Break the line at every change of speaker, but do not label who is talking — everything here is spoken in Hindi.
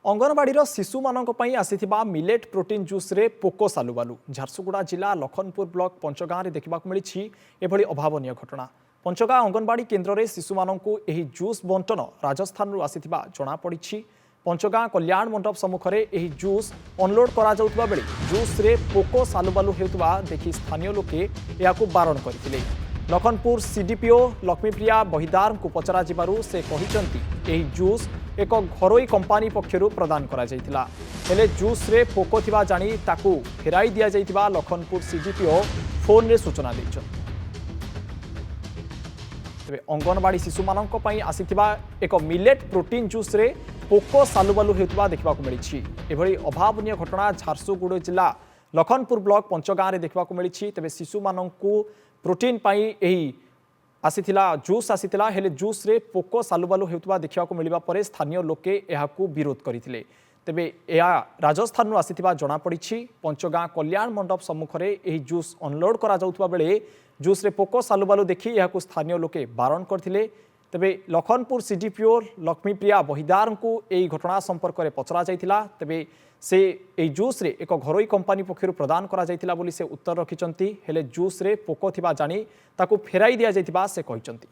अंगनवाड़ी शिशु मानी आसीथिबा मिलेट प्रोटीन जूस रे पोको सालुबालु झारसुगुड़ा जिला लखनपुर ब्लॉक पंचगाँ देखा मिली एभली अभावन घटना। पंचगाँ अंगनवाड़ी केन्द्र में शिशु मानू यह जूस बंटन राजस्थान आसीथिबा जଣାपड़ी। पंचगाँ कल्याण मंडप सम्मुख में यह जूस अनलोड करा जाउतबा बेले जूस रे पोको सालुबालु हेउतबा देखि स्थानीय लोके याकू बारण करथिले। लखनपुर सीडीपीओ लक्ष्मीप्रिया बहिदार को पचरा जिबारु से कहिसंती एही जूस एक घरोई कंपानी पक्षरु प्रदान करा जायतिला। हेले जूस रे पोको थिबा जानी ताकू फेराई दिया जायतिबा लखनपुर सीडीपीओ फोन रे सूचना दैछन। तबे अंगनवाड़ी शिशु मानक पई आसीथिबा एक मिलेट प्रोटीन जूस रे पोको सालुबालु हेतुबा देखा मिली। एभली अभावनीय घटना झारसुगुड़ा जिला लखनपुर ब्लॉक पंचगाँ रे देखा मिली। तबे शिशु मानकू प्रोटीन पाई यही आसीथिला जूस आसीथिला हेले जूस रे पोको सालुबालु हेतुबा देखा मिलवा परे स्थानीय लोके एहाकू विरोध करथिले। तेबे या राजस्थान आसीथिबा जଣାपड़ी। पंचगाँ कल्याण मंडप सम्मुख में यही जूस अनलोड करा जाउतबा बेले जूस रे पोको सालुबालु देखि एहाकू स्थानीय लोके बारण करथिले। तेबे लखनपुर सीडीपीओ लक्ष्मीप्रिया बहिदार को यही घटना संपर्क में पचरा जाइथिला। तेबे से ए जूस रे एक घरोई कंपानी पक्षर प्रदान करा जाइथिला बोली से उत्तर रखिचंती। हेले जूस रे पोको थिबा जानी ताकू फेराई दिया जाइथिबा से कहिचंती।